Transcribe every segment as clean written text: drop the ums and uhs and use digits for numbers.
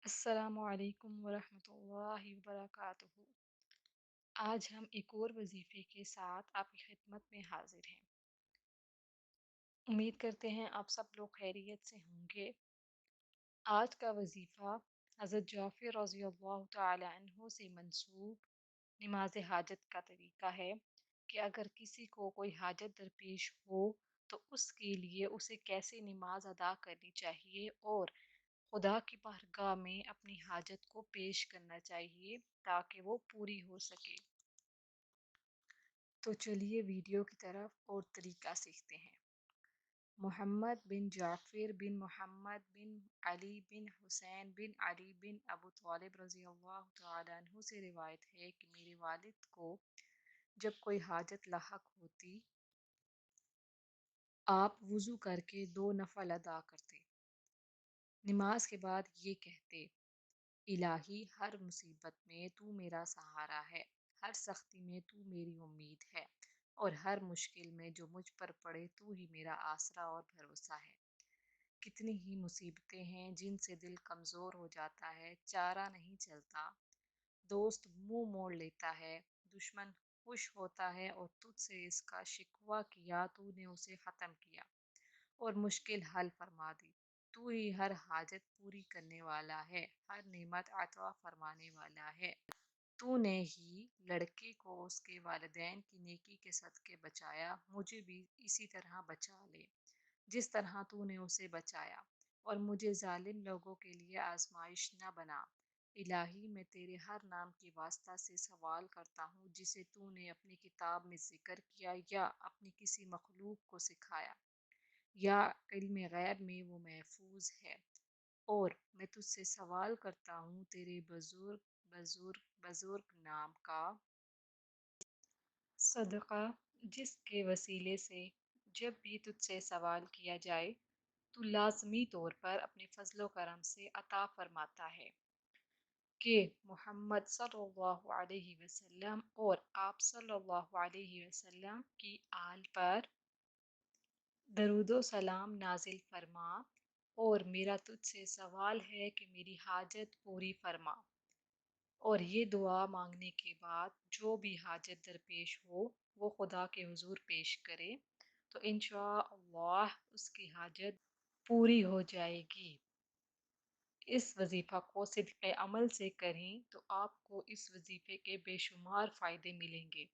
السلام علیکم ورحمۃ اللہ وبرکاتہ۔ آج ہم ایک اور وظیفے کے ساتھ آپ کی خدمت میں حاضر ہیں۔ امید کرتے ہیں آپ سب لوگ خیریت سے ہوں گے۔ آج کا وظیفہ حضرت جعفر رضی اللہ تعالی عنہ سے منسوب نماز حاجت کا طریقہ ہے کہ اگر کسی کو کوئی حاجت درپیش ہو تو اس کے لیے اسے کیسے نماز ادا کرنی چاہیے اور خدا کی بارگاہ میں اپنی حاجت کو پیش کرنا چاہیے تاکہ وہ پوری ہو سکے۔ تو چلیے ویڈیو کی طرف اور طریقہ سیکھتے ہیں۔ محمد بن جعفر بن محمد بن علی بن حسین بن علی بن ابو طالب رضی اللہ تعالی عنہ سے روایت ہے کہ میرے والد کو جب کوئی حاجت لاحق ہوتی آپ وضو کر کے 2 نفل ادا کرتے، نماز کے بعد یہ کہتے: الہی ہر مصیبت میں تو میرا سہارا ہے، ہر سختی میں تو میری امید ہے اور ہر مشکل میں جو مجھ پر پڑے تو ہی میرا آسرا اور بھروسہ ہے۔ کتنی ہی مصیبتیں ہیں جن سے دل کمزور ہو جاتا ہے، چارہ نہیں چلتا، دوست منہ موڑ لیتا ہے، دشمن خوش ہوتا ہے اور تجھ سے اس کا شکوہ کیا تو نے اسے ختم کیا اور مشکل حل فرما دی۔ تو ہی ہر حاجت پوری کرنے والا ہے، ہر نعمت عطا فرمانے والا ہے۔ تو نے ہی لڑکے کو اس کے والدین کی نیکی کے صدقے بچایا، مجھے بھی اسی طرح بچا لے جس طرح تو نے اسے بچایا، اور مجھے ظالم لوگوں کے لیے آزمائش نہ بنا۔ الہی میں تیرے ہر نام کے واسطہ سے سوال کرتا ہوں جسے تو نے اپنی کتاب میں ذکر کیا یا اپنی کسی مخلوق کو سکھایا یا علم غیب میں وہ محفوظ ہے، اور میں تجھ سے سوال کرتا ہوں تیرے بزرگ بزرگ بزرگ نام کا صدقہ جس کے وسیلے سے جب بھی تجھ سے سوال کیا جائے تو لازمی طور پر اپنے فضل و کرم سے عطا فرماتا ہے، کہ محمد صلی اللہ علیہ وسلم اور آپ صلی اللہ علیہ وسلم کی آل پر درود و سلام نازل فرما، اور میرا تجھ سے سوال ہے کہ میری حاجت پوری فرما۔ اور یہ دعا مانگنے کے بعد جو بھی حاجت درپیش ہو وہ خدا کے حضور پیش کرے تو انشاءاللہ اس کی حاجت پوری ہو جائے گی۔ اس وظیفہ کو صدق عمل سے کریں تو آپ کو اس وظیفے کے بے شمار فائدے ملیں گے۔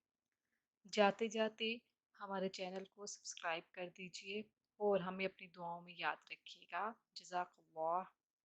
جاتے جاتے ہمارے چینل کو سبسکرائب کر دیجئے اور ہمیں اپنی دعاؤں میں یاد رکھیے گا۔ جزاک اللہ۔